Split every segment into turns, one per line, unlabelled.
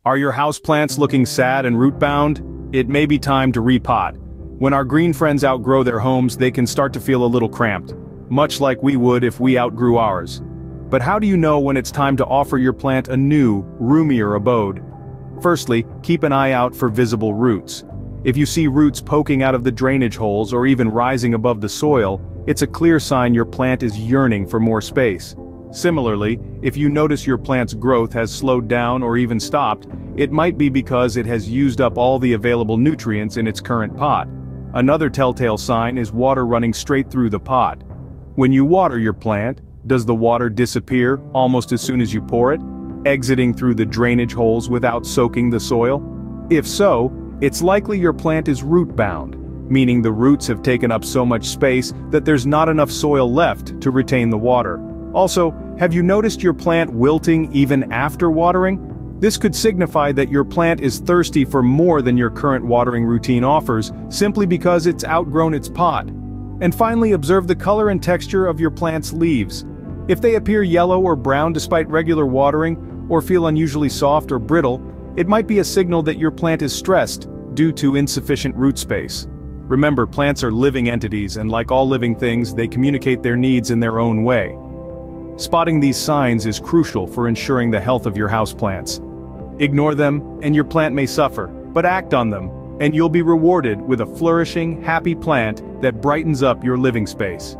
Are your houseplants looking sad and root-bound? It may be time to repot. When our green friends outgrow their homes, they can start to feel a little cramped, much like we would if we outgrew ours. But how do you know when it's time to offer your plant a new, roomier abode? Firstly, keep an eye out for visible roots. If you see roots poking out of the drainage holes or even rising above the soil, it's a clear sign your plant is yearning for more space. Similarly, if you notice your plant's growth has slowed down or even stopped, it might be because it has used up all the available nutrients in its current pot. Another telltale sign is water running straight through the pot. When you water your plant, does the water disappear almost as soon as you pour it, exiting through the drainage holes without soaking the soil? If so, it's likely your plant is root-bound, meaning the roots have taken up so much space that there's not enough soil left to retain the water. Also, have you noticed your plant wilting even after watering? This could signify that your plant is thirsty for more than your current watering routine offers, simply because it's outgrown its pot. And finally, observe the color and texture of your plant's leaves. If they appear yellow or brown despite regular watering, or feel unusually soft or brittle, it might be a signal that your plant is stressed due to insufficient root space. Remember, plants are living entities, and like all living things, they communicate their needs in their own way. Spotting these signs is crucial for ensuring the health of your houseplants. Ignore them, and your plant may suffer, but act on them, and you'll be rewarded with a flourishing, happy plant that brightens up your living space.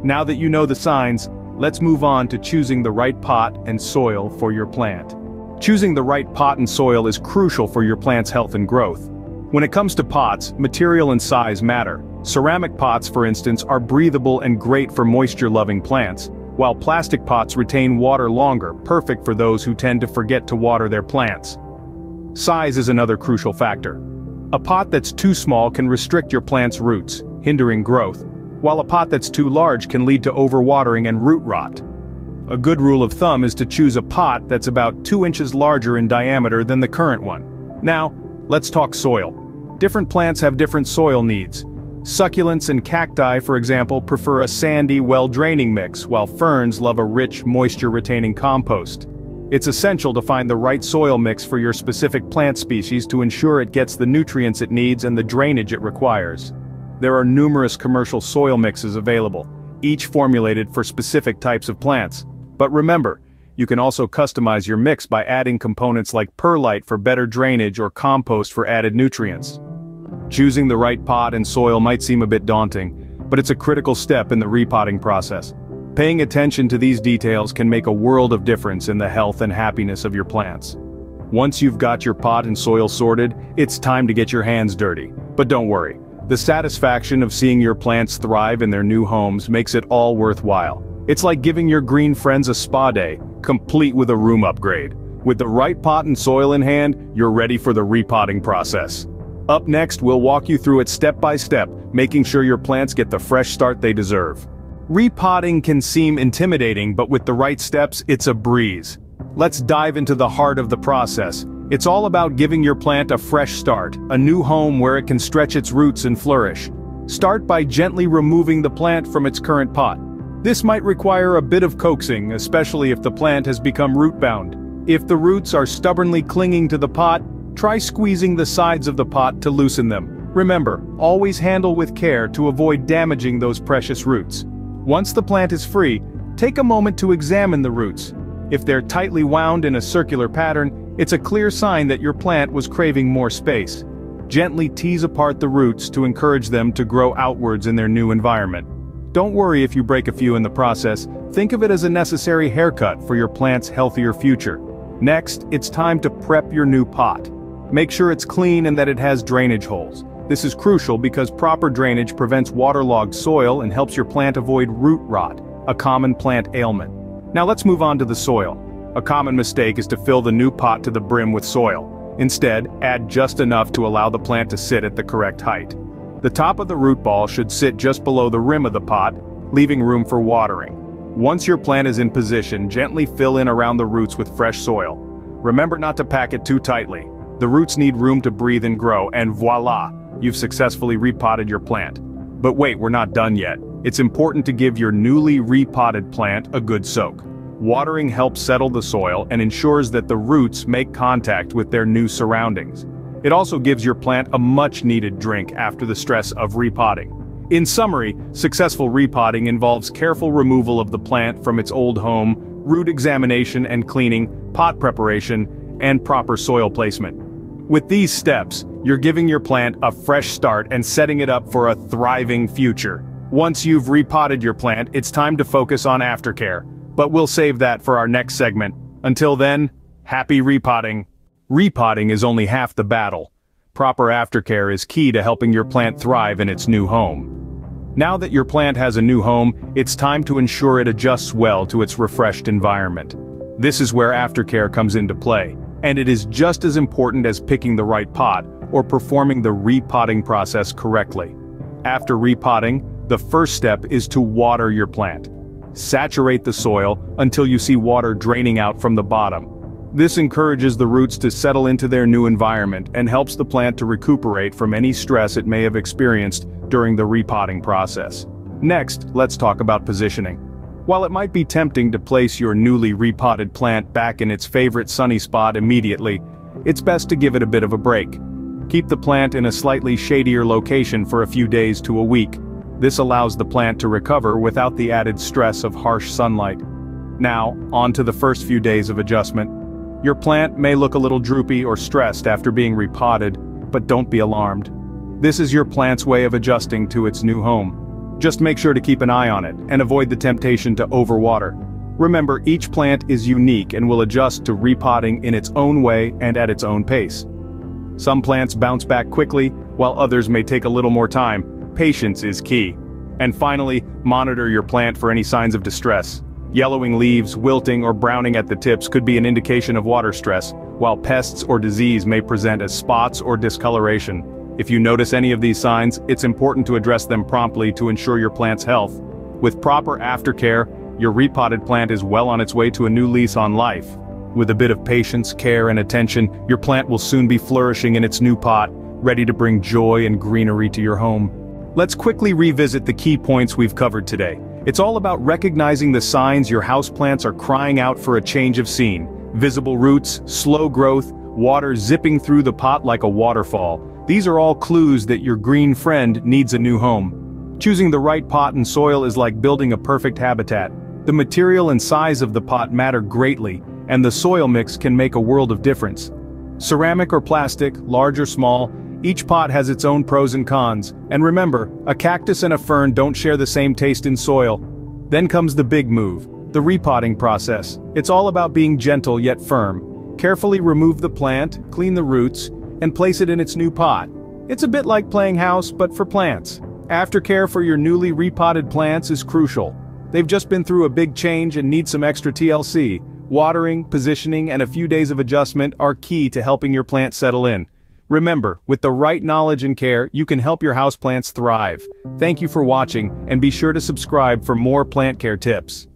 Now that you know the signs, let's move on to choosing the right pot and soil for your plant. Choosing the right pot and soil is crucial for your plant's health and growth. When it comes to pots, material and size matter. Ceramic pots, for instance, are breathable and great for moisture-loving plants, while plastic pots retain water longer, perfect for those who tend to forget to water their plants. Size is another crucial factor. A pot that's too small can restrict your plant's roots, hindering growth, while a pot that's too large can lead to overwatering and root rot. A good rule of thumb is to choose a pot that's about 2 inches larger in diameter than the current one. Now, let's talk soil. Different plants have different soil needs. Succulents and cacti, for example, prefer a sandy, well-draining mix, while ferns love a rich, moisture-retaining compost. It's essential to find the right soil mix for your specific plant species to ensure it gets the nutrients it needs and the drainage it requires. There are numerous commercial soil mixes available, each formulated for specific types of plants. But remember, you can also customize your mix by adding components like perlite for better drainage or compost for added nutrients. Choosing the right pot and soil might seem a bit daunting, but it's a critical step in the repotting process. Paying attention to these details can make a world of difference in the health and happiness of your plants. Once you've got your pot and soil sorted, it's time to get your hands dirty. But don't worry, the satisfaction of seeing your plants thrive in their new homes makes it all worthwhile. It's like giving your green friends a spa day, complete with a room upgrade. With the right pot and soil in hand, you're ready for the repotting process. Up next, we'll walk you through it step by step, making sure your plants get the fresh start they deserve. Repotting can seem intimidating, but with the right steps, it's a breeze. Let's dive into the heart of the process. It's all about giving your plant a fresh start, a new home where it can stretch its roots and flourish. Start by gently removing the plant from its current pot. This might require a bit of coaxing, especially if the plant has become root-bound. If the roots are stubbornly clinging to the pot, try squeezing the sides of the pot to loosen them. Remember, always handle with care to avoid damaging those precious roots. Once the plant is free, take a moment to examine the roots. If they're tightly wound in a circular pattern, it's a clear sign that your plant was craving more space. Gently tease apart the roots to encourage them to grow outwards in their new environment. Don't worry if you break a few in the process, think of it as a necessary haircut for your plant's healthier future. Next, it's time to prep your new pot. Make sure it's clean and that it has drainage holes. This is crucial because proper drainage prevents waterlogged soil and helps your plant avoid root rot, a common plant ailment. Now let's move on to the soil. A common mistake is to fill the new pot to the brim with soil. Instead, add just enough to allow the plant to sit at the correct height. The top of the root ball should sit just below the rim of the pot, leaving room for watering. Once your plant is in position, gently fill in around the roots with fresh soil. Remember not to pack it too tightly. The roots need room to breathe and grow, and voila, you've successfully repotted your plant. But wait, we're not done yet. It's important to give your newly repotted plant a good soak. Watering helps settle the soil and ensures that the roots make contact with their new surroundings. It also gives your plant a much-needed drink after the stress of repotting. In summary, successful repotting involves careful removal of the plant from its old home, root examination and cleaning, pot preparation, and proper soil placement. With these steps, you're giving your plant a fresh start and setting it up for a thriving future. Once you've repotted your plant, it's time to focus on aftercare, but we'll save that for our next segment. Until then, happy repotting. Repotting is only half the battle. Proper aftercare is key to helping your plant thrive in its new home. Now that your plant has a new home, it's time to ensure it adjusts well to its refreshed environment. This is where aftercare comes into play, and it is just as important as picking the right pot or performing the repotting process correctly. After repotting, the first step is to water your plant. Saturate the soil until you see water draining out from the bottom. This encourages the roots to settle into their new environment and helps the plant to recuperate from any stress it may have experienced during the repotting process. Next, let's talk about positioning. While it might be tempting to place your newly repotted plant back in its favorite sunny spot immediately, it's best to give it a bit of a break. Keep the plant in a slightly shadier location for a few days to a week. This allows the plant to recover without the added stress of harsh sunlight. Now, on to the first few days of adjustment. Your plant may look a little droopy or stressed after being repotted, but don't be alarmed. This is your plant's way of adjusting to its new home. Just make sure to keep an eye on it and avoid the temptation to overwater. Remember, each plant is unique and will adjust to repotting in its own way and at its own pace. Some plants bounce back quickly, while others may take a little more time. Patience is key. And finally, monitor your plant for any signs of distress. Yellowing leaves, wilting, or browning at the tips could be an indication of water stress, while pests or disease may present as spots or discoloration. If you notice any of these signs, it's important to address them promptly to ensure your plant's health. With proper aftercare, your repotted plant is well on its way to a new lease on life. With a bit of patience, care, and attention, your plant will soon be flourishing in its new pot, ready to bring joy and greenery to your home. Let's quickly revisit the key points we've covered today. It's all about recognizing the signs your houseplants are crying out for a change of scene. Visible roots, slow growth, water zipping through the pot like a waterfall. These are all clues that your green friend needs a new home. Choosing the right pot and soil is like building a perfect habitat. The material and size of the pot matter greatly, and the soil mix can make a world of difference. Ceramic or plastic, large or small, each pot has its own pros and cons, and remember, a cactus and a fern don't share the same taste in soil. Then comes the big move, the repotting process. It's all about being gentle yet firm. Carefully remove the plant, clean the roots, and place it in its new pot. It's a bit like playing house, but for plants. Aftercare for your newly repotted plants is crucial. They've just been through a big change and need some extra TLC. Watering, positioning, and a few days of adjustment are key to helping your plant settle in. Remember, with the right knowledge and care, you can help your houseplants thrive. Thank you for watching, and be sure to subscribe for more plant care tips.